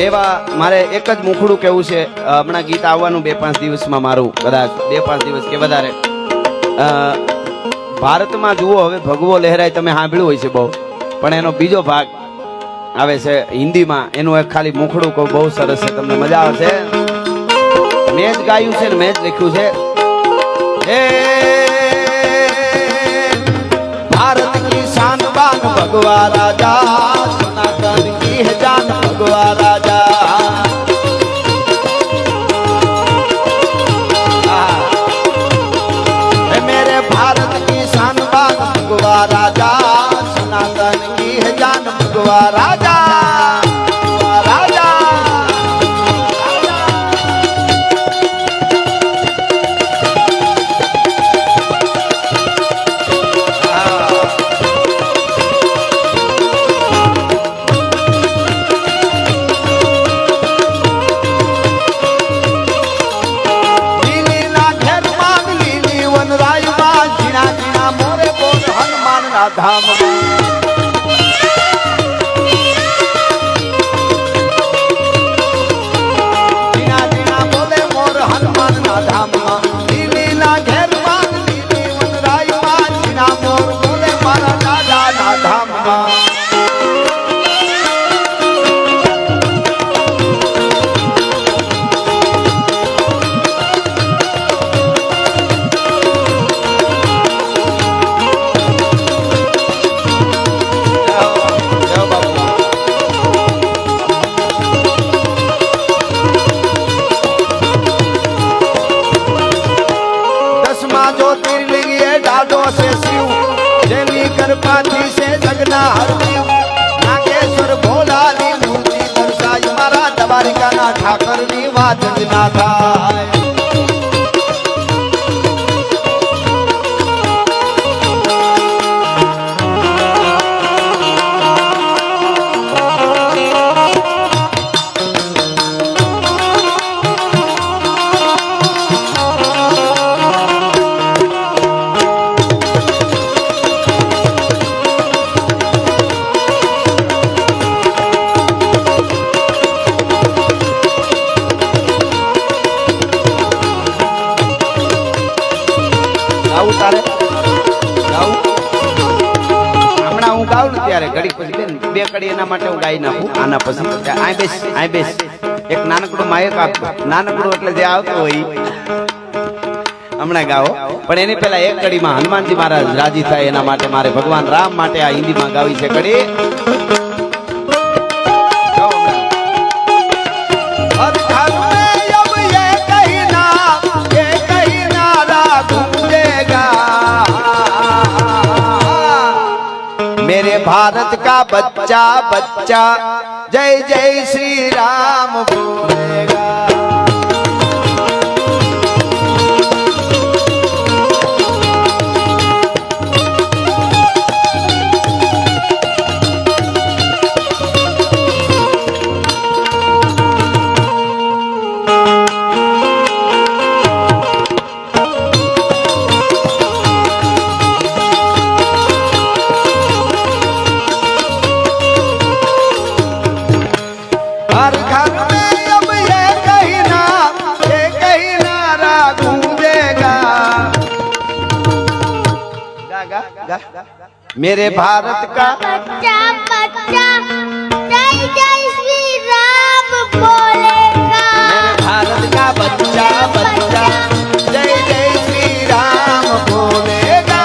એવા મારે એક જ મુખડું કેવું છે, હમણાં ગીત આવવાનું 2-5 દિવસમાં, મારું કદાચ 2-5 દિવસ કે વધારે. ભારતમાં જુઓ હવે ભગવો લહેરાય, તમે સાંભળ્યું હોય છે બહુ, પણ એનો બીજો ભાગ આવે છે હિન્દીમાં, એનું એક ખાલી મુખડું કહું, બહુ સરસ છે, તમને મજા આવશે. મેં જ ગાયું છે ને મેં જ લખ્યું છે. હે भारत की शान बान भगवा राजा, सनातन की है जान भगवा राजा. मेरे भारत की शान बान भगवा राजा, सनातन की है जान भगवा राजा. धाम जीना जीना बोले मोर हनुमान ना धाम, लीला घेर मान लीली वन राय मान, जीना मोर बोले मारा दादा ना धाम. कृपाथी से जगना हरदेव, नागेश्वर भोला नी मूर्ति दर्शाई, मारा द्वारिका ना ठाकर नी वात ना थाय. ઘડી પછી બે કડી એના માટે હું ગાઈ નાખું, આના પછી આ બેસ એક નાનકડું માયક આપતો, નાનકડું એટલે જે આવતો હોય હમણાં ગાઓ, પણ એની પહેલા એક કડીમાં હનુમાનજી મહારાજ રાજી થાય એના માટે મારે ભગવાન રામ માટે આ હિન્દીમાં ગાવી છે કડી. मेरे भारत का बच्चा बच्चा जय जय श्री राम बोलेगा. मेरे भारत का बच्चा बच्चा जय जय श्री राम बोलेगा. मेरे भारत का बच्चा बच्चा जय जय श्री राम बोलेगा.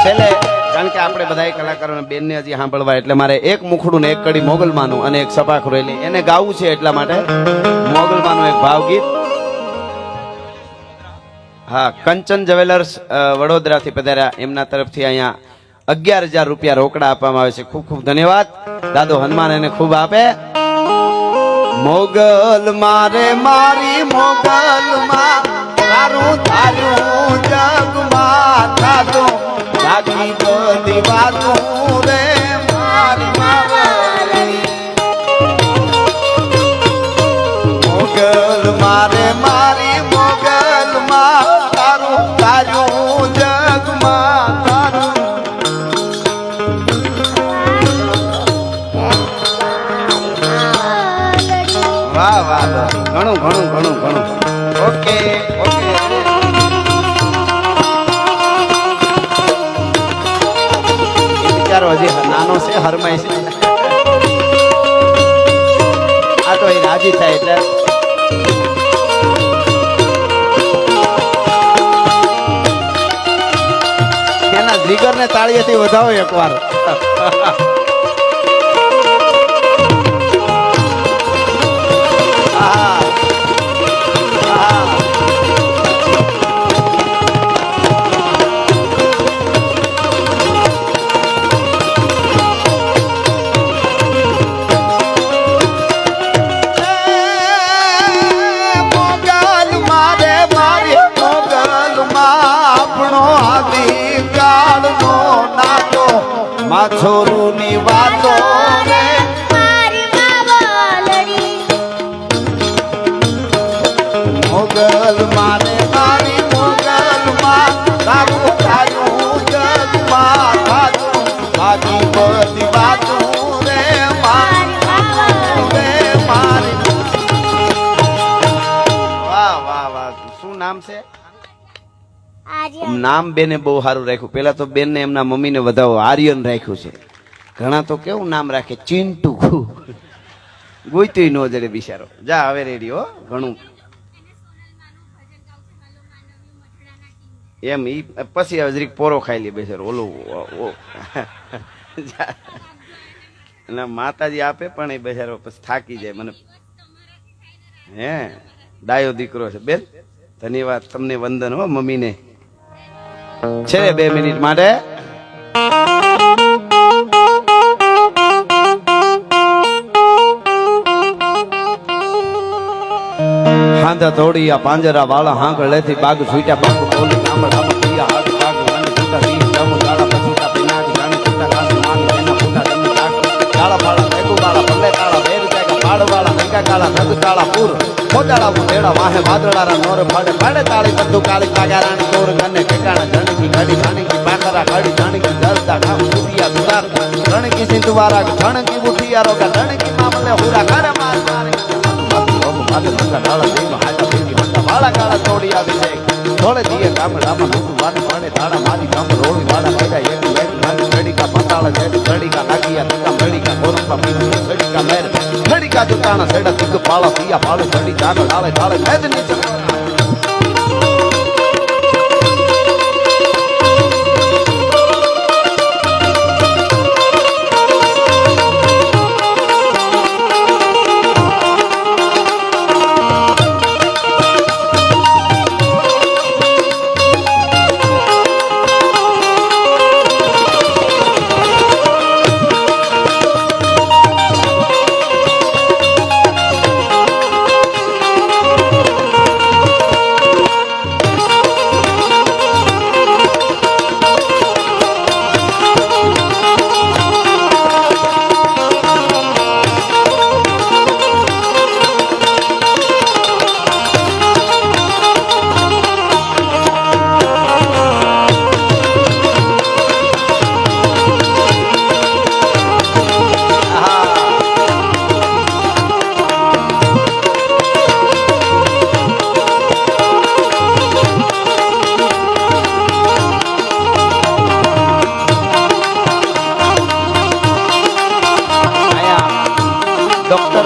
चले કારણ કે આપણે બધા કલાકારોને બેનને હજી સાંભળવા એટલે મારે એક મુખડું ને એક કડી મોગલમાનું અને એક સપાખ રેલી એને ગાવું છે, એટલા માટે મોગલમાનું એક ભાવગીત. હા, કંચન જ્વેલર્સ વડોદરાથી પધાર્યા, એમના તરફથી અહીંયા 11,000 રૂપિયા રોકડા આપવામાં આવે છે. ખૂબ ખૂબ ધન્યવાદ. દાદો હનુમાન એને ખૂબ આપે. મોગલ મારે મારી મોગલ માં તારું તારું જગમાં થાતું લાગી બધી વાતું રે મારી માવલી. મોગલ મારે મારી મોગલ માં વાહ વાહ વાહ ઘણું ઘણું ઘણું ઘણું ઓકે ઓકે બિચારો હજી નાનો છે હરમાય છે આ તો એ રાજી થાય એટલે એના જીગર ને તાળીએથી વધાવો એકવાર છોરું ની વાતો રે મારી બાવલડી મોગલ મારે મારી મોગલ માં તારું તારું જગમાં થાતું બાકી બધી વાતો રે મારી વાહ વાહ વાહ શું નામ છે નામ બેને બહુ સારું રાખ્યું પેલા તો બેન ને એમના મમ્મી ને વધાવો આર્યન રાખ્યું છે ઘણા તો કેવું નામ રાખે ચિંટુ ગોઈતું નો જડે બિચારો જા હવે રેડી હો ઘણું એમ ઈ પછી હવે જરીક પોરો ખાઈ લે બેચારો ઓલું એટલે માતાજી આપે પણ એ બેચારો પછી થાકી જાય મને હે ડાયો દીકરો છે બેન ધન્યવાદ તમને વંદન હો મમ્મીને છે 2 મિનિટ માટે હાંધા તોડિયા પાંજરા વાળા હાંગળેથી બાગ છૂટ્યા બાગ બોલી ગામડા પીયા હાથ બાગ મને છૂટા દી જમ ગાળા પછૂટા પીનાથી ગાણી છૂટા કાસ માગ એના ફૂટા જમ કાક ગાળા ફાળા ભેગુ વાળા પલ્લે કાળા બેર જાયગા પાડ વાળા નંગા કાળા નગ કાળા પૂર મોજાળા તેડા વાહે વાદળારા નોર ફાડે પાડે તાળી બધું કાળી કાગારાણી તોર ગને ઠેકાણા જણકી ગાડી જાણીકી પાખરા ગાડી જાણીકી જરતા ગામ સુરિયા સુરાર રણકી સિંધુવારા જણકી બુઠિયારો કા રણકી મામલે હુરા ઘરે માર મારે માથે નંગા ડાળા દેવા હાટા બેટી હંગા વાળા કાળા તોડી આવી છે થોડે દીએ ગામડામાં નતું વાને વાને ડાળા મારી ગામ રોડી વાળા બેટા એક એક નાની ચડીકા પતાળા જેડી ચડીકા લાગિયા તકા ચડીકા કોરપા પીની ચડીકા મેર ચડીકા જુતાણા સેડા તિક પાળા પિયા પાળે ચડી જાગળ ડાળે ડાળે મેદ નીચે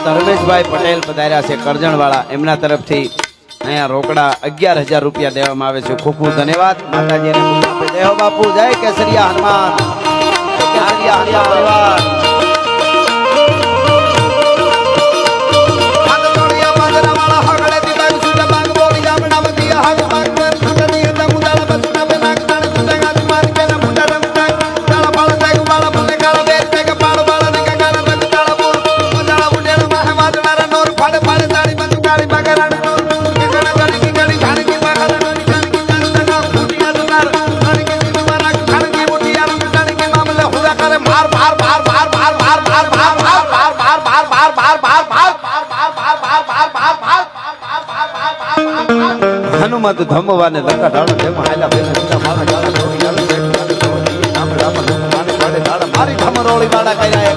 ધર્મેશભાઈ પટેલ પધાર્યા છે કરજણ વાળા એમના તરફથી અહીંયા રોકડા 11,000 રૂપિયા દેવામાં આવે છે ખૂબ ખૂબ ધન્યવાદ માતાજીને દેવ બાપુ જય કેસરિયા હનુમાન કેસરિયા હનુમાન હનુમત ધમવાને લંકા ઢાળો જેમાં હાલા બેન મારા ગાળા છોડી ગાળા મારી ધમરોળી વાળા કર્યા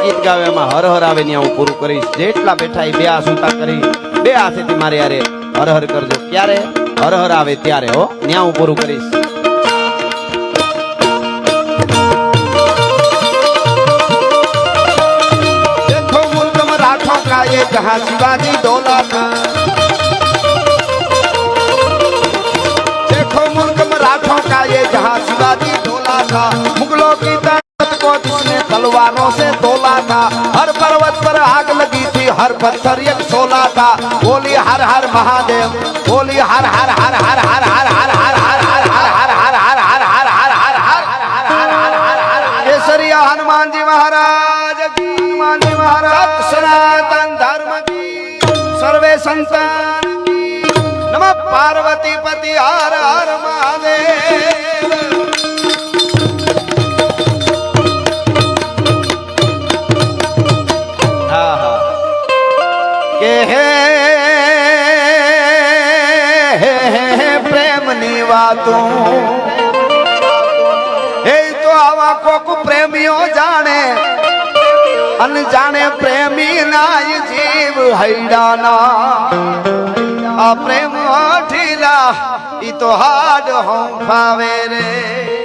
ગીત ગાવે એમાં હર હર આવે ત્યાં હું પૂરું કરીશ જેટલા બેઠા એ બે હાથ ઊંચા કરી બે હાથેથી મારે યારે હર હર કરજો ક્યારે હર હર આવે ત્યારે હો ત્યાં હું પૂરું કરીશ देखो मुल्क मराठों का ये जहां शिवाजी डोला था देखो मुल्क मराठों का ये जहां शिवाजी डोला था मुगलों की को जिसने तलवारों से तोला था हर पर्वत पर आग लगी थी हर पत्थर एक सोला था बोली हर हर महादेव बोली हर हर हर हर हर हर हर हर हर हर हर हर हर हर हर हर हर हर केसरिया हनुमान जी महाराज की हनुमान जी महाराज सनातन धर्म की सर्वे संतान की नमः पार्वती पति हर हर महादेव के प्रेम निवातों हे तो आवा कोक प्रेमियों जाने अनजाने प्रेमी नाय जीव हैडाना आ प्रेम ढीला ई तो हाड हों फावे रे